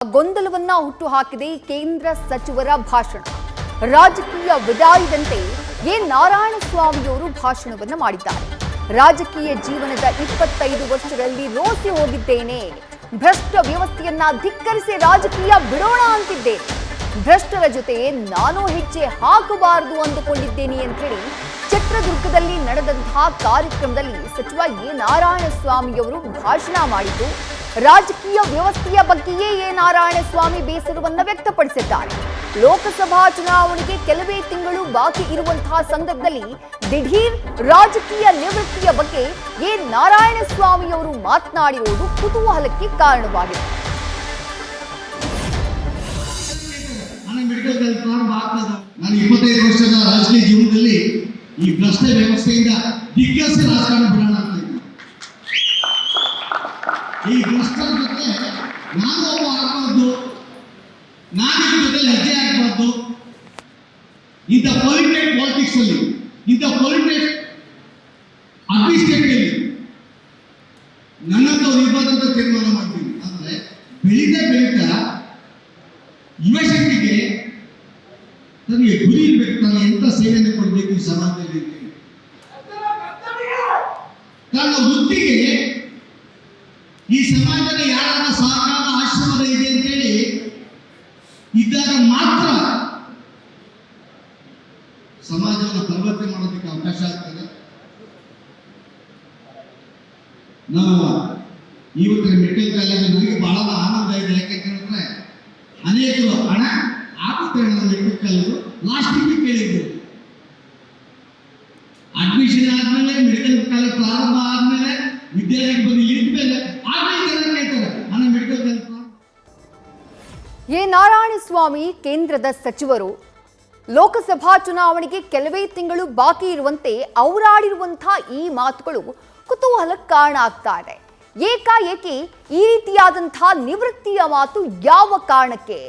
ಗೊಂದಲವನ್ನ ಹುಟ್ಟು ಹಾಕಿದೆ ಕೇಂದ್ರ ಸಚಿವರ ಭಾಷಣ. ರಾಜಕೀಯ ವಿದಾಯದಂತೆ ನಾರಾಯಣಸ್ವಾಮಿಯವರು ಭಾಷಣವನ್ನ ಮಾಡಿದ್ದಾರೆ. ರಾಜಕೀಯ ಜೀವನದ 25 ವರ್ಷಗಳಲ್ಲಿ ರೋಸಿ ಹೋಗಿದ್ದೇನೆ. ಭ್ರಷ್ಟ ವ್ಯವಸ್ಥೆಯನ್ನ ಧಿಕ್ಕರಿಸಿ ರಾಜಕೀಯ ಬಿಡೋಣ ಅಂತಿದ್ದೇನೆ. ಭ್ರಷ್ಟರ ಜೊತೆ ನಾನು ಹೆಜ್ಜೆ ಹಾಕಬಾರದು ಅಂದುಕೊಂಡಿದ್ದೇನೆ ಅಂತ ಹೇಳಿ ಚಿತ್ರದುರ್ಗದಲ್ಲಿ ನಡೆದಂತಹ ಕಾರ್ಯಕ್ರಮದಲ್ಲಿ ಸಚಿವ ನಾರಾಯಣಸ್ವಾಮಿಯವರು ಭಾಷಣ ಮಾಡಿದ್ದು, ರಾಜಕೀಯ ವ್ಯವಸ್ಥೆಯ ಬಗ್ಗೆಯೇ ನಾರಾಯಣಸ್ವಾಮಿ ಬೇಸರವನ್ನು ವ್ಯಕ್ತಪಡಿಸಿದ್ದಾರೆ. ಲೋಕಸಭಾ ಚುನಾವಣೆಗೆ ಕೆಲವೇ ತಿಂಗಳು ಬಾಕಿ ಇರುವಂತಹ ಸಂದರ್ಭದಲ್ಲಿ ದಿಢೀರ್ ರಾಜಕೀಯ ನಿವೃತ್ತಿಯ ಬಗ್ಗೆ ನಾರಾಯಣಸ್ವಾಮಿಯವರು ಮಾತನಾಡಿರುವುದು ಕುತೂಹಲಕ್ಕೆ ಕಾರಣವಾಗಿದೆ. ನಾನು 25 ವರ್ಷದ ರಾಜಕೀಯ ಜೀವನದಲ್ಲಿ ಈ ಭ್ರಷ್ಟ ವ್ಯವಸ್ಥೆಯಿಂದ ದಿಗ್ಗಜ ರಾಜಕಾರಣ ಬಿಡೋಣ ಅಂತ ಇದ್ದೀನಿ. ಈ ಭ್ರಷ್ಟರ ಜೊತೆ ನಾನು ಒಬ್ಬ ಆಗಬಾರ್ದು, ನಾನು ಇದ್ರ ಜೊತೆ ಹೆಜ್ಜೆ ಆಗಬಾರ್ದು. ಇಂಥ ಪಾಲಿಟಿಕ್ಸ್ ಅಲ್ಲಿ, ಇಂಥ ಪಾಲಿಟಿಕ್ಸ್ ಅಡ್ಮಿನಿಸ್ಟ್ರೇಟಿವ್ ನನ್ನಂತವ್ರು ಇರ್ಬಾರ್ದಂತ ತೀರ್ಮಾನ ಮಾಡ್ತೀನಿ. ಅಂದ್ರೆ ಬೆಳೀತಾ ಯುವಶಕ್ತಿಗೆ ನನಗೆ ಗುರಿ ಇರ್ಬೇಕು, ನಾನು ಎಂತ ಸೇವೆಯನ್ನು ಕೊಡಬೇಕು ಈ ಸಮಾಜದಲ್ಲಿ. ನನ್ನ ವೃತ್ತಿಗೆ ಈ ಸಮಾಜದ ಯಾರ ಸಹಕಾರ ಆಶೀರ್ವಾದ ಇದೆ ಅಂತೇಳಿ ಇದ್ದಾಗ ಮಾತ್ರ ಸಮಾಜವನ್ನು ಪರಿವರ್ತನೆ ಮಾಡೋದಕ್ಕೆ ಅವಕಾಶ ಆಗ್ತದೆ. ನಾವು ಇವತ್ತಿನ ಮೆಡಿಕಲ್ ಕಾಲೇಜ್ ನನಗೆ ಬಹಳ ಆನಂದ ಇದೆ. ಯಾಕೆಂದ್ರೆ ಅನೇಕರು ಹಣ ಆಗುತ್ತೆ ಮೆಡಿಕಲ್ ಕಾಲೇಜು ಲಾಸ್ಟಿಗೆ ಕೇಳಿದ್ರು. ಅಡ್ಮಿಷನ್ ಆದ್ಮೇಲೆ ಮೆಡಿಕಲ್ ಕಾಲೇಜ್ ಪ್ರಾರಂಭ ಆದ್ಮೇಲೆ ವಿದ್ಯಾರ್ಥಿ ಬಂದು ಇಳಿದ್ಮೇಲೆ ನಾರಾಯಣಸ್ವಾಮಿ ಕೇಂದ್ರದ ಸಚಿವರು ಲೋಕಸಭಾ ಚುನಾವಣೆಗೆ ಕೆಲವೇ ತಿಂಗಳು ಬಾಕಿ ಇರುವಂತೆ ಅವರಾಡಿರುವಂತಹ ಈ ಮಾತುಗಳು ಕುತೂಹಲಕ್ಕೆ ಕಾರಣ ಆಗ್ತಾ ಇದೆ. ಏಕಾಏಕಿ ಈ ರೀತಿಯಾದಂತಹ ನಿವೃತ್ತಿಯ ಮಾತು ಯಾವ ಕಾರಣಕ್ಕೆ,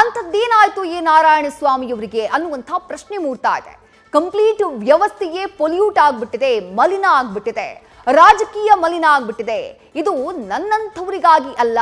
ಅಂಥದ್ದೇನಾಯ್ತು ನಾರಾಯಣಸ್ವಾಮಿಯವರಿಗೆ ಅನ್ನುವಂತಹ ಪ್ರಶ್ನೆ ಮೂಡ್ತಾ ಇದೆ. ಕಂಪ್ಲೀಟ್ ವ್ಯವಸ್ಥೆಯೇ ಪೊಲ್ಯೂಟ್ ಆಗ್ಬಿಟ್ಟಿದೆ, ಮಲಿನ ಆಗ್ಬಿಟ್ಟಿದೆ, ರಾಜಕೀಯ ಮಲಿನ ಆಗ್ಬಿಟ್ಟಿದೆ. ಇದು ನನ್ನಂಥವರಿಗಾಗಿ ಅಲ್ಲ,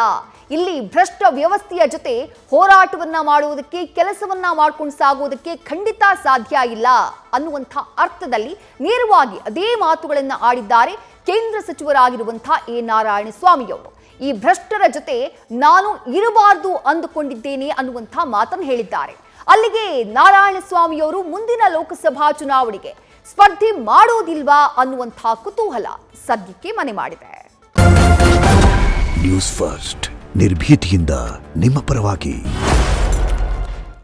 ಇಲ್ಲಿ ಭ್ರಷ್ಟ ವ್ಯವಸ್ಥೆಯ ಜೊತೆ ಹೋರಾಟವನ್ನ ಮಾಡುವುದಕ್ಕೆ, ಕೆಲಸವನ್ನ ಮಾಡ್ಕೊಂಡು ಸಾಗುವುದಕ್ಕೆ ಖಂಡಿತ ಸಾಧ್ಯ ಇಲ್ಲ ಅನ್ನುವಂಥ ಅರ್ಥದಲ್ಲಿ ನೇರವಾಗಿ ಅದೇ ಮಾತುಗಳನ್ನ ಆಡಿದ್ದಾರೆ ಕೇಂದ್ರ ಸಚಿವರಾಗಿರುವಂತಹ ನಾರಾಯಣಸ್ವಾಮಿಯವರು. ಈ ಭ್ರಷ್ಟರ ಜೊತೆ ನಾನು ಇರಬಾರದು ಅಂದುಕೊಂಡಿದ್ದೇನೆ ಅನ್ನುವಂಥ ಮಾತನ್ನು ಹೇಳಿದ್ದಾರೆ. ಅಲ್ಲಿಗೆ ನಾರಾಯಣಸ್ವಾಮಿಯವರು ಮುಂದಿನ ಲೋಕಸಭಾ ಚುನಾವಣೆಗೆ ಸ್ಪರ್ಧೆ ಮಾಡೋದಿಲ್ವಾ ಅನ್ನುವಂಥ ಕುತೂಹಲ ಸದ್ಯಕ್ಕೆ ಮನೆ ಮಾಡಿದೆ. ನ್ಯೂಸ್ ಫಸ್ಟ್ ನಿರ್ಭೀತಿಯಿಂದ ನಿಮ್ಮ ಪರವಾಗಿ.